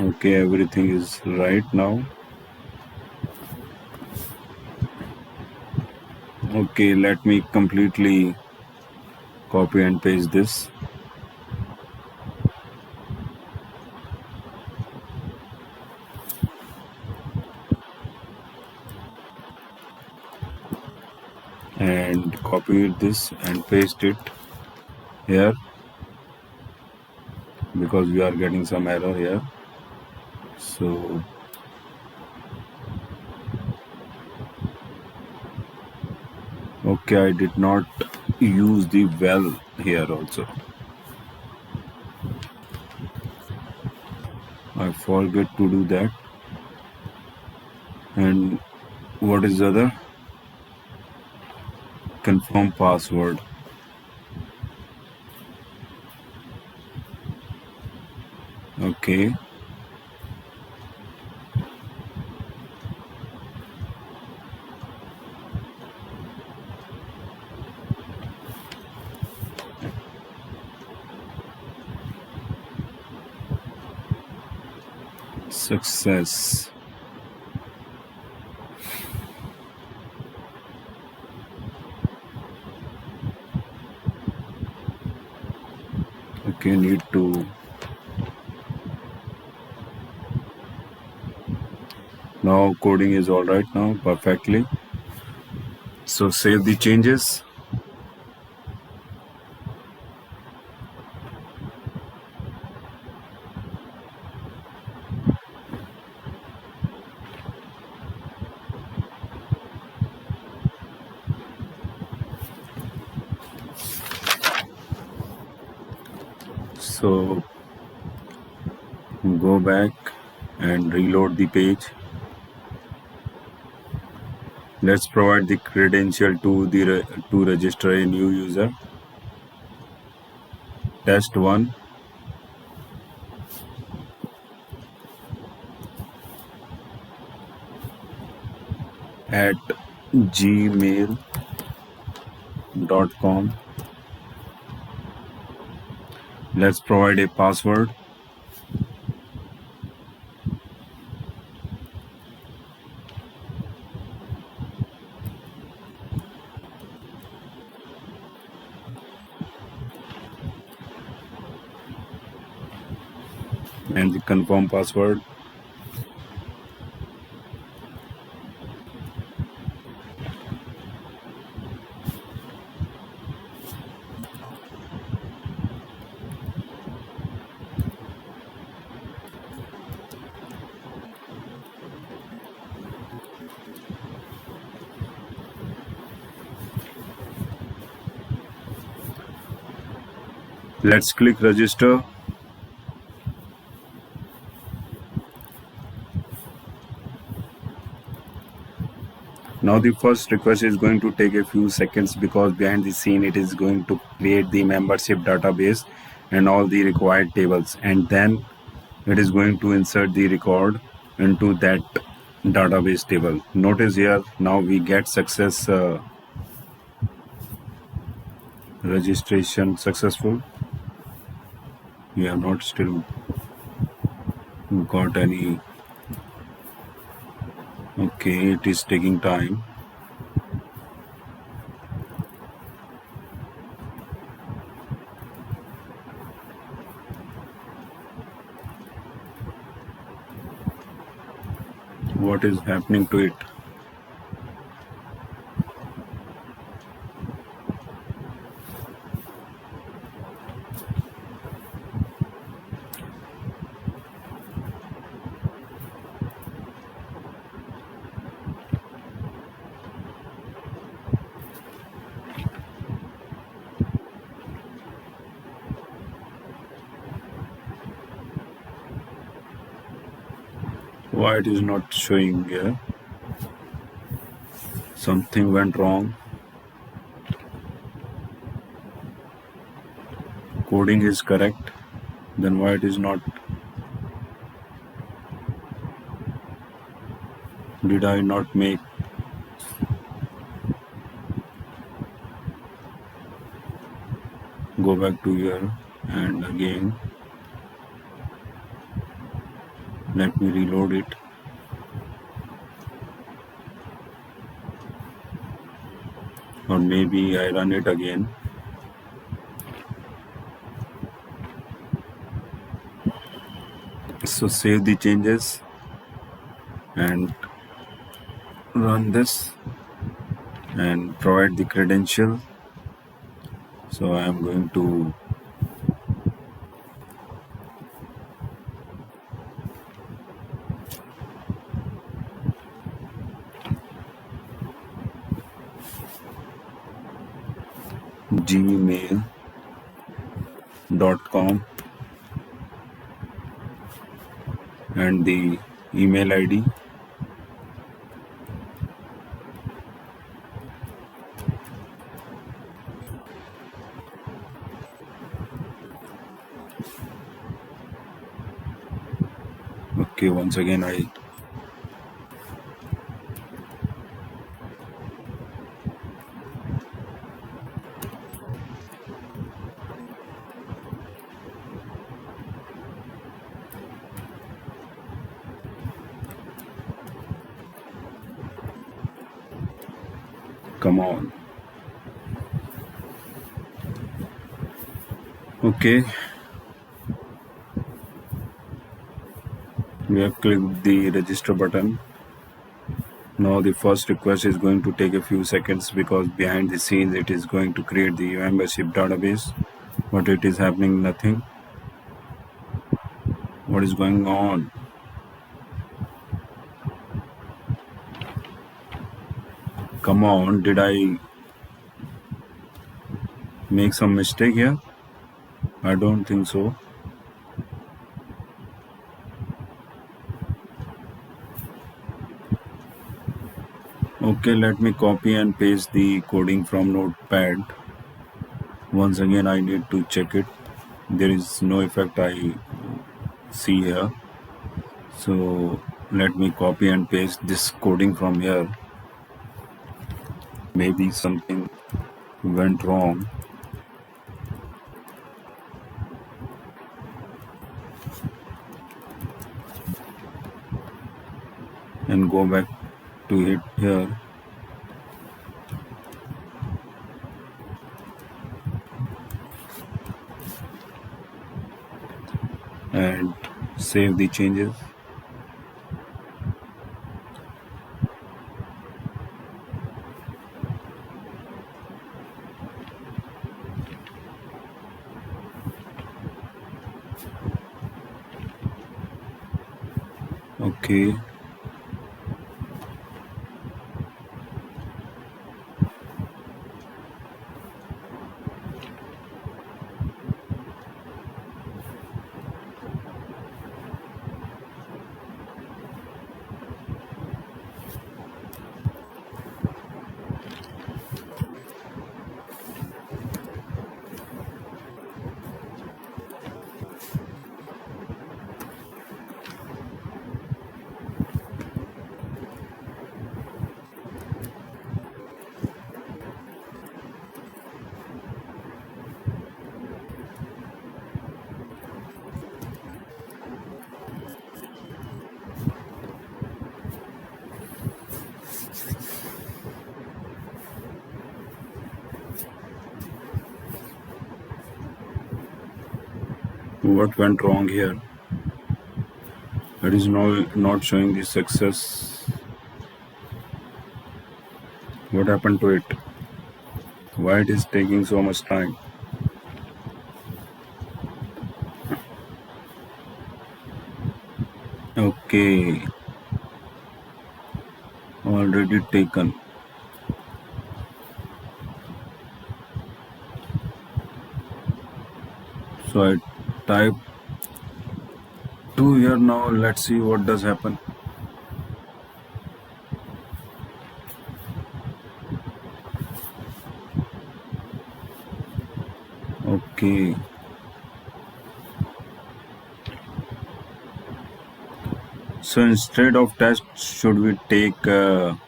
Okay, everything is right now. Okay, let me completely copy and paste this. And copy this and paste it here, because we are getting some error here. So okay, I did not use the well here also. I forget to do that. And what is the other? Confirm password. Okay. Success. Okay, need to now coding is all right now perfectly. So save the changes. So go back and reload the page. Let's provide the credential to register a new user. Test1. at gmail.com. Let's provide a password. and the confirm password. Let's click register. Now the first request is going to take a few seconds because behind the scene it is going to create the membership database and all the required tables, and then it is going to insert the record into that database table. Notice here now we get success registration successful. We have not still got any. Okay, it is taking time. What is happening to it? Why it is not showing here? Something went wrong. Coding is correct, then why it is not? Did I not make? Go back to here and again let me reload it. Or maybe I run it again. So save the changes and run this and provide the credential. So I am going to gmail.com and the email ID. Okay, once again I come on. Okay, we have clicked the register button. Now the first request is going to take a few seconds because behind the scenes it is going to create the membership database, but it is happening nothing. What is going on? Come on, did I make some mistake here? I don't think so. Okay, let me copy and paste the coding from Notepad. Once again I need to check it. There is no effect I see here. So let me copy and paste this coding from here. Maybe something went wrong. And go back to it here. And Save the changes. Okay. What went wrong here? It is now not showing the success. What happened to it? Why it is taking so much time? Okay, already taken. So I type 2 here now. Let's see what does happen. Okay. So instead of test, should we take a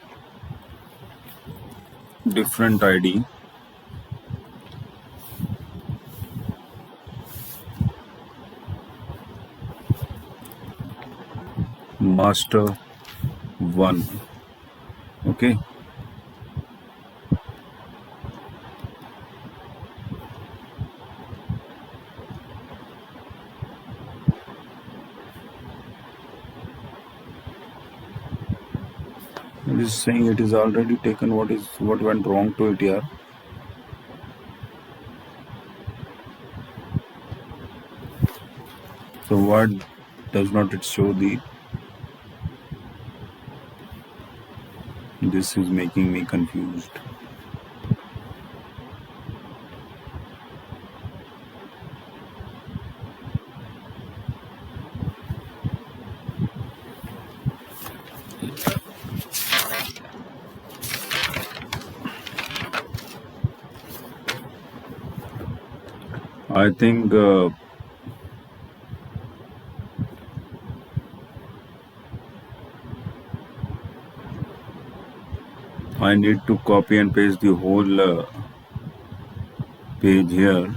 different ID? Master 1. Okay. It is saying it is already taken. What went wrong to it here? So what does not it show the? This is making me confused. I think I need to copy and paste the whole page here.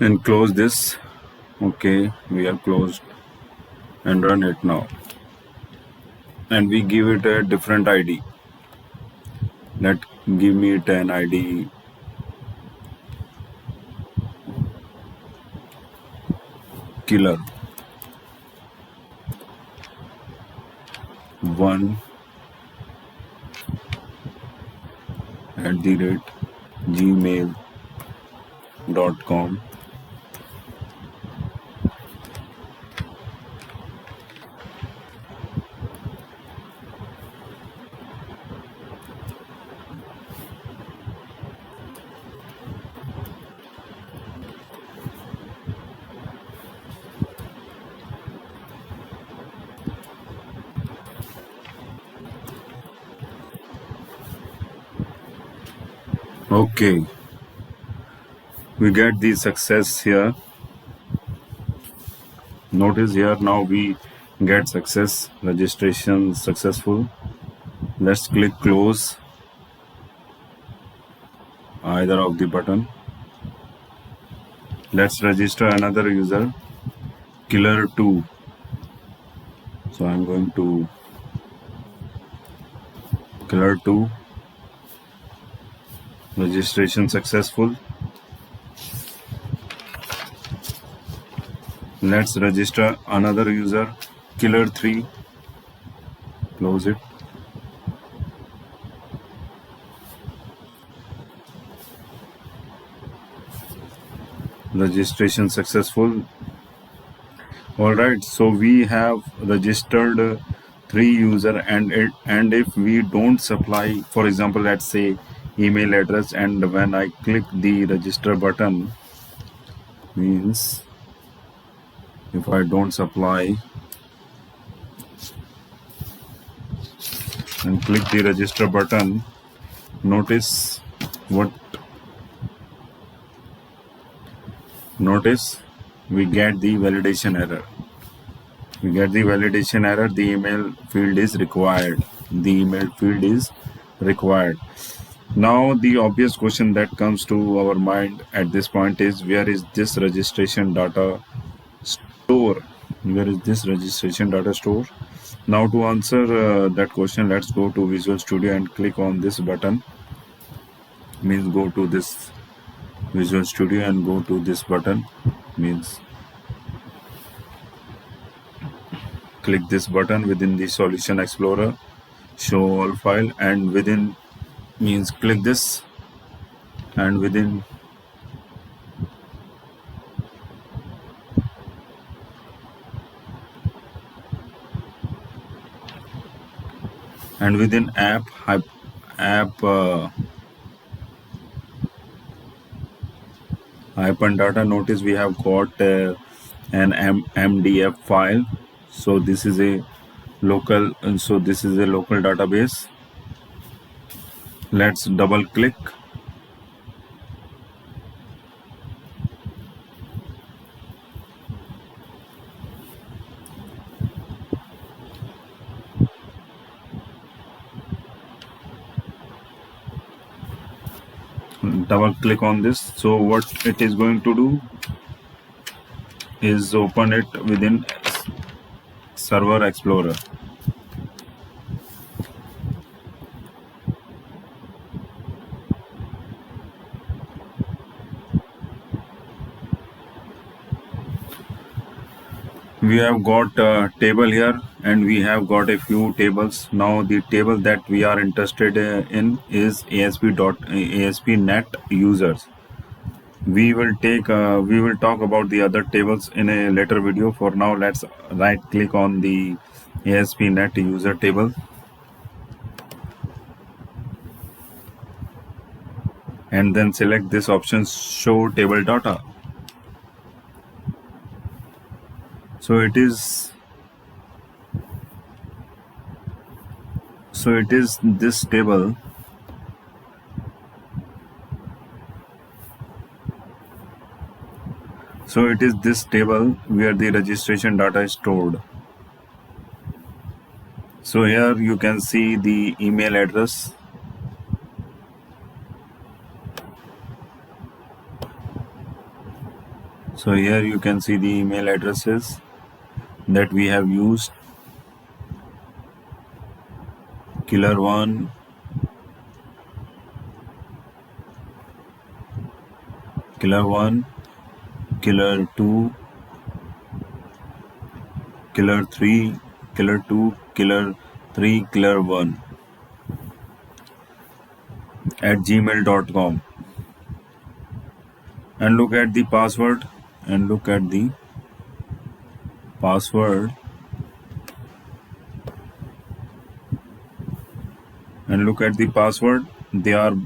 And close this. Okay, we are closed and run it now. And we give it a different ID. Let give me it an ID killer 1 @gmail.com. Okay, we get the success here. Notice here now we get success, registration successful. Let's click close either of the button. Let's register another user, killer2. So I'm going to killer2, registration successful. Let's register another user, killer3, close it. Registration successful. Alright, so we have registered 3 user, and if we don't supply, for example, let's say email address, and when I click the register button, means if I don't supply and click the register button, notice we get the validation error. The email field is required. Now the obvious question that comes to our mind at this point is, where is this registration data store? Now to answer that question, let's go to Visual Studio and click on this button. Means go to this Visual Studio and go to this button, means click this button within the Solution Explorer, show all file, and within means click this, and within app hyphen data. Notice we have got an MDF file. So this is a local database. Let's double click. Double click on this. So what it is going to do is open it within Server Explorer. We have got a table here, and we have got a few tables. Now the table that we are interested in is ASP.NET users. We will talk about the other tables in a later video. For now, let's right click on the ASP.NET user table and then select this option, show table data. So it is this table. So it is this table where the registration data is stored. So here you can see the email address. So here you can see the email addresses that we have used. Killer1, Killer1, Killer2, Killer3, Killer2, Killer3, Killer1 at gmail.com. And look at the password. They are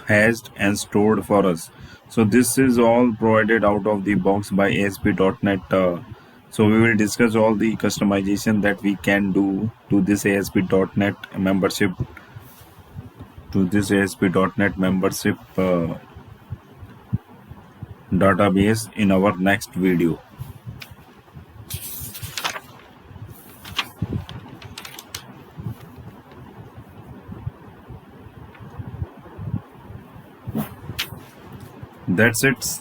hashed and stored for us. So this is all provided out of the box by ASP.NET. So we will discuss all the customization that we can do to this ASP.NET membership to this ASP.NET membership database in our next video. That's it.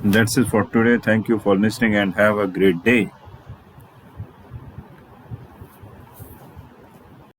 That's it for today. Thank you for listening and have a great day.